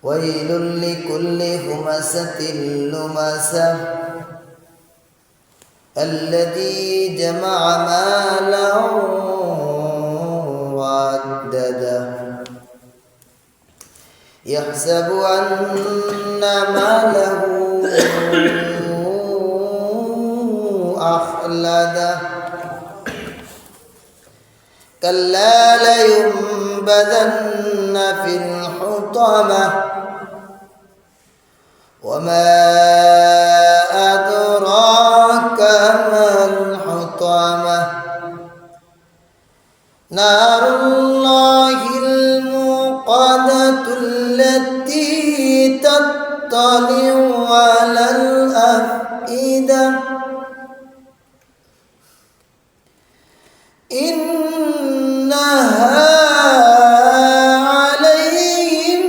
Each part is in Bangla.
ويل لكل همزة لمزة الذي جمع مالا وعدده يحسب أن ماله أخلده كلا لينبذن في الحطمة وما أدراك ما الحطمة نار الله الموقدة التي تطلع على الأفئدة إنها عليهم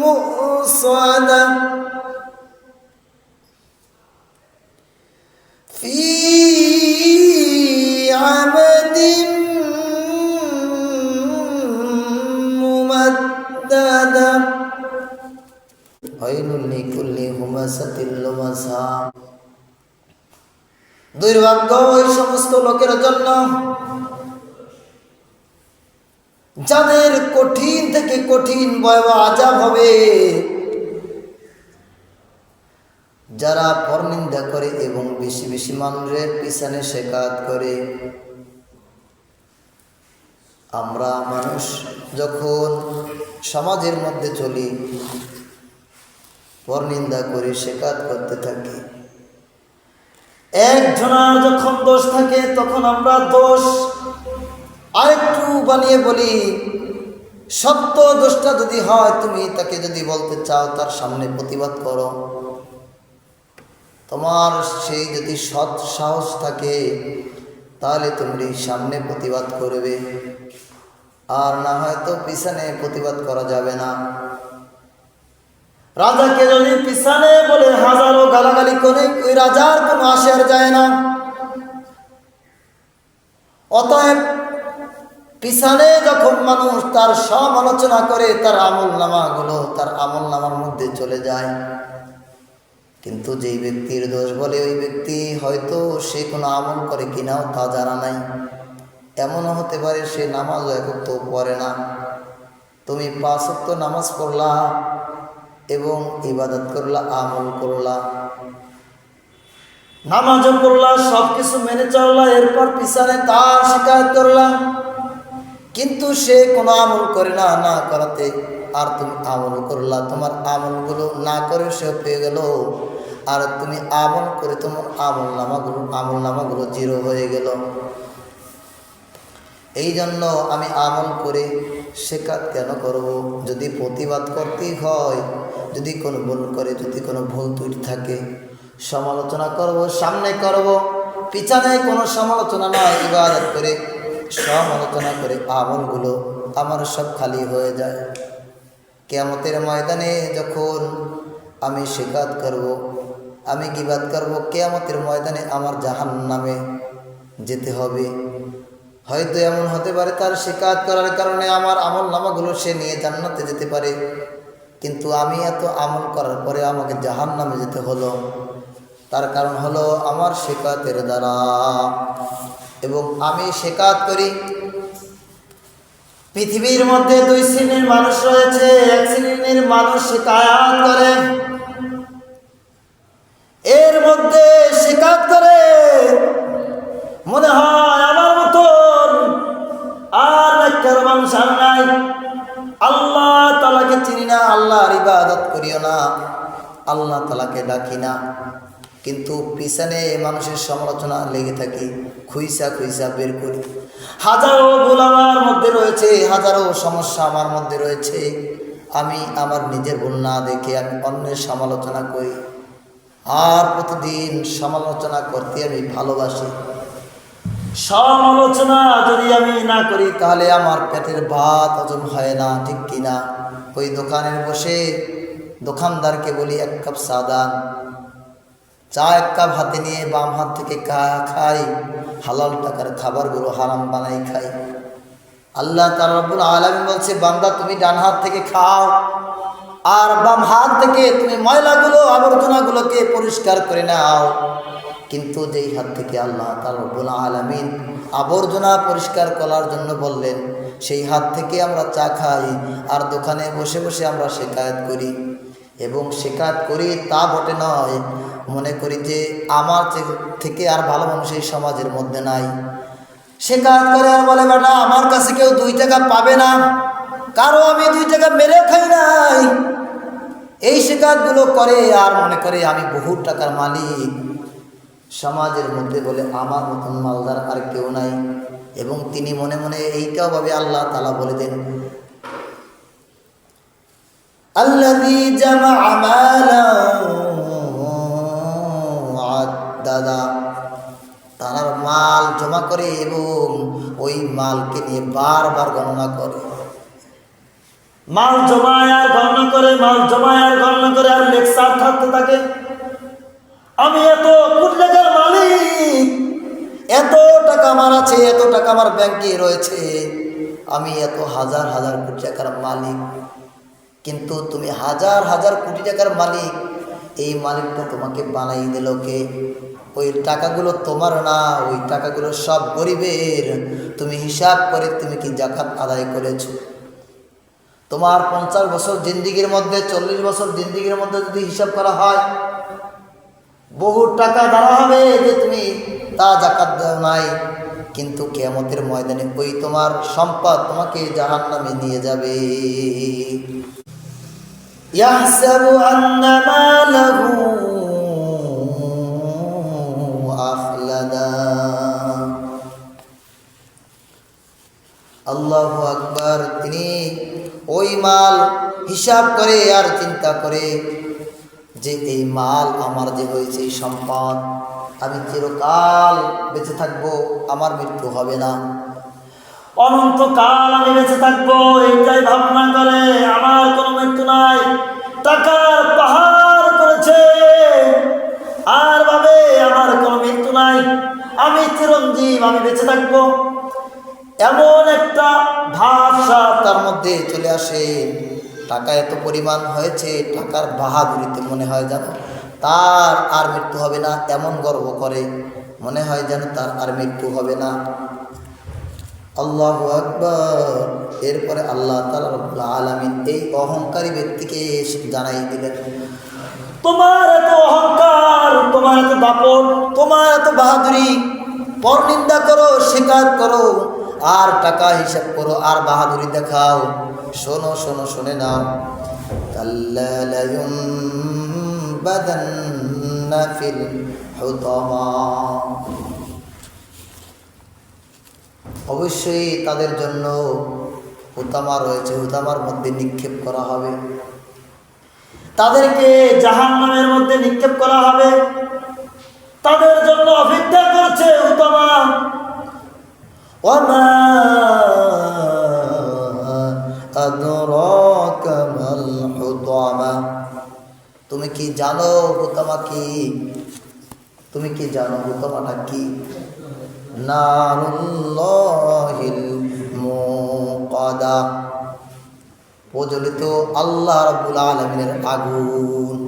مؤصدة في عمد ممددة ويل لكل همزة لمزة দুর্ভাগ্য ওই সমস্ত লোকের জন্য যাদের কঠিন থেকে কঠিন ভয়াবহ আযাব হবে, যারা পরনিন্দা করে এবং বেশি বেশি মানুষের পিছনে শেখাত করে। আমরা মানুষ যখন সমাজের মধ্যে চলি, পরনিন্দা করে শেখাত করতে থাকি, একজনের যখন দোষ থাকে তখন আমরা দোষ আরেকটু বানিয়ে বলি। সত্য দোষটা যদি হয়, তুমি তাকে যদি বলতে চাও, তার সামনে প্রতিবাদ করো। তোমার সেই যদি সৎ সাহস থাকে তাহলে তুমি সামনে প্রতিবাদ করবে, আর না হয়তো পিছনে প্রতিবাদ করা যাবে না। রাজাকে যদি পিছনে বলে হাজারো গালাগালি করে, ওই রাজার কোনো আসে আর যায় না। অতএব পিছনে যখন মানুষ তার সমালোচনা করে, তার আমল নামার মধ্যে চলে যায়। কিন্তু যেই ব্যক্তির দোষ বলে, ওই ব্যক্তি হয়তো সে কোনো আমল করে কিনাও তা জানা নাই। এমনও হতে পারে সে নামাজ একত্র পড়ে না। তুমি 5 ওয়াক্ত নামাজ পড়লা এবং ইবাদত করলা, আমল করলা, নামাজও পড়লা, সব কিছু মেনে চললা, এরপর পিছনে তার শিকায়ত করলা, কিন্তু সে কোনো আমল করে না। না করাতে আর তুমি আমল করলা, তোমার আমলগুলো না করে সে পেয়ে গেল, আর তুমি আমল করে তোমার আমল নামাগুলো জিরো হয়ে গেল। এই জন্য আমি আমল করে শেখাত কেন করব? যদি প্রতিবাদ করতেই হয়, যদি কোনো ভুল করে, যদি কোনো ভুল ত্রুটি থাকে, সমালোচনা করব, সামনে করব, পিছনে কোনো সমালোচনা নয়। ইবাদত করে সমালোচনা করে আমলগুলো আমার সব খালি হয়ে যায়। কিয়ামতের ময়দানে যখন আমি শিকাত করব, আমি গীবাত করব, কিয়ামতের ময়দানে আমার জাহান্নামে যেতে হবে। হয়তো এমন হতে পারে তার শিকাত করার কারণে আমার আমল নামাগুলো সে নিয়ে জান্নাতে যেতে পারে, কিন্তু আমি এত আমল করার পরে আমাকে জাহান্নামে যেতে হলো। তার কারণ হলো আমার শিকাতের দ্বারা। এবং আমি শিকাত করি। পৃথিবীর মধ্যে 2 শ্রেণীর মানুষ রয়েছে। এক শ্রেণীর মানুষ শিকায়াত করে, এর মধ্যে শিকাত করে মনে হয় আমার মতন আর একটা মানুষ আর নাই। আল্লাহ তাআলাকে চিনি না, আল্লাহর ইবাদত করিও না, আল্লাহ তাআলাকে ডাকি না, কিন্তু পিছনে মানুষের সমালোচনা লেগে থাকি, খুইসা বের করি। হাজারো ভুল আমার মধ্যে রয়েছে, হাজারো সমস্যা আমার মধ্যে রয়েছে। আমি আমার নিজের ভুল না দেখে আমি অন্যের সমালোচনা করি, আর প্রতিদিন সমালোচনা করতে আমি ভালোবাসি। সমালোচনা যদি আমি না করি তাহলে আমার পেটের ভাত হজম হয় না, ঠিক কিনা? ওই দোকানে বসে দোকানদারকে বলি 1 কাপ চা দান, চা 1 কাপ হাতে নিয়ে বাম হাত থেকে খাই, হালাল টাকার খাবারগুলো হারাম বানাই খাই। আল্লাহ তাআলা রব্বুল আলামিন বলছে, বান্দা তুমি ডান হাত থেকে খাও আর বাম হাত থেকে তুমি ময়লাগুলো আবর্জনাগুলোকে পরিষ্কার করে নাও। কিন্তু যেই হাত থেকে আল্লাহ তাআলা রব্বুল আলামিন আবর্জনা পরিষ্কার করার জন্য বললেন, সেই হাত থেকে আমরা চা খাই আর দোকানে বসে বসে আমরা শিকায়াত করি। এবং শিকায়াত করি তা বটে নয়, মনে করি যে আমার থেকে আর ভালো মানুষ এই সমাজের মধ্যে নাই। শিকায়াত করে আর বলে, বেটা আমার কাছে কেউ 2 টাকা পাবে না, কারো আমি 2 টাকা মেরে খাই নাই। এই শিকায়াতগুলো করে আর মনে করে আমি বহু টাকার মালিক। সমাজের মধ্যে বলে আমার মতন মালদার আর কেউ নাই। এবং তিনি মনে মনে এইটাও ভাবে, আল্লাহ তাআলা বলে দেন, আল্লাযী জামাআ মালান আদ্দাদা, তার মাল জমা করে এবং ওই মালকে নিয়ে বারবার গণনা করে। মাল জমায় আর গণনা করে, মাল জমায় আর গণনা করে, আর লেকচার থাকতে থাকে, আমি এত কোটি টাকার মালিক, এত টাকা আমার আছে, এত টাকা আমার ব্যাংকে রয়েছে, আমি এত হাজার হাজার কোটি টাকার মালিক। কিন্তু তুমি হাজার হাজার কোটি টাকার মালিক, এই মালিকটা তোমাকে বানাই দিল কে? ওই টাকাগুলো তোমার না, ওই টাকাগুলো সব গরিবের। তুমি হিসাব করে তুমি কি যাকাত আদায় করেছো? তোমার 50 বছর জিন্দিগির মধ্যে, 40 বছর জিন্দিগির মধ্যে যদি হিসাব করা হয়, বহু টাকা ধরা হবে যে তুমি তা যাকাত দাও নাই। কিন্তু কিয়ামতের ময়দানে ওই তোমার সম্পদ তোমাকে জাহান্নামে নিয়ে যাবে। ইয়াহসাবু আন্না মালাহু আখলাদা। আল্লাহু আকবার। তিনি ওই মাল হিসাব করে আর চিন্তা করে যে এই মাল আমার যে হয়েছে, এই সম্পদ, আমি চিরকাল বেঁচে থাকবো, আমার মৃত্যু হবে না, অনন্তকাল আমি বেঁচে থাকবো, এইটাই ভাবনা করে। আমার কোনো মৃত্যু নাই, টাকার পাহাড় করেছে আর ভাবে আমার কোনো মৃত্যু নাই, আমি চিরঞ্জীব, আমি বেঁচে থাকবো। এমন একটা ভাষা তার মধ্যে চলে আসে। টাকা এত পরিমাণ হয়েছে, টাকার বাহাদুরিতে মনে হয় যেন তার আর মৃত্যু হবে না, এমন গর্ব করে, মনে হয় যেন তার আর মৃত্যু হবে না। আল্লাহু আকবার। এরপরে আল্লাহ তাআলা রব্বুল আলামিন এই অহংকারী ব্যক্তিকে জানাই দিলেন, তোমার এত অহংকার, তোমার এত দাপট, তোমার এত বাহাদুরি, পরনিন্দা করো, শিকার করো আর টাকা হিসাব করো আর বাহাদুরি দেখাও। শোনো শোনো, শুনে নাও, কাল্লা লা ইউনবাদান্না ফিল হুতামা, অবশ্যই তাদের জন্য হুতামা রয়েছে, হুতামার মধ্যে নিক্ষেপ করা হবে, তাদেরকে জাহান্নামের মধ্যে নিক্ষেপ করা হবে। তাদের জন্য অপেক্ষা করছে হুতামা। ওয়ামা আদরাকা মাল হুতামা, তুমি কি জানো হুতামা কি? তুমি কি জানো হুতামাটা কি? নারুল্লাহিল মুকাদা, প্রজ্বলিত আল্লাহ রাব্বুল আলামিনের আগুন।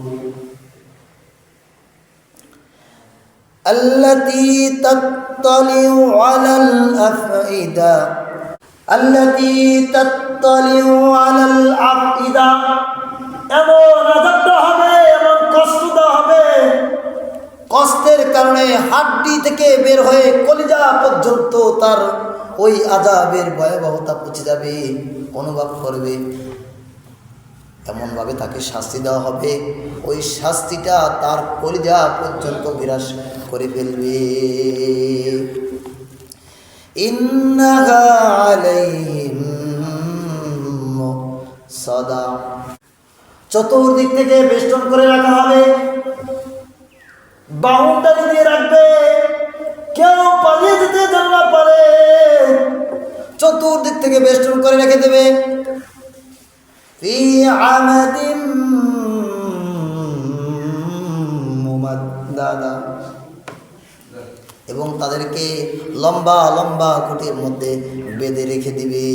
আল্লাতী তাত্তালিউ আলাল আফইদা, আল্লাতী তাত্তালিউ আলাল আফইদা, এমন আযাবটা হবে, এমন কষ্টটা হবে, কষ্টের কারণে হাড্ডি থেকে বের হয়ে কলিজা পর্যন্ত তার ওই আযাবের ভয়াবহতা পৌঁছে যাবে, অনুভব করবে। এমনভাবে তাকে শাস্তি দেওয়া হবে, ওই শাস্তিটা তার কলিজা পর্যন্ত বিরাস করে ফেলবে। ইন্নাহা আলাইহিম মুসাদা, চতুর্দিক থেকে বেষ্টন করে রাখা হবে, বাউন্ডারি দিয়ে রাখবে, কেউ পালিয়ে যেতে যেন না পারে, চতুর্দিক থেকে বেষ্টন করে রেখে দেবে। ফি আমাদিন মুমাদ্দাদা, এবং তাদেরকে লম্বা লম্বা খুঁটির মধ্যে বেঁধে রেখে দিবে।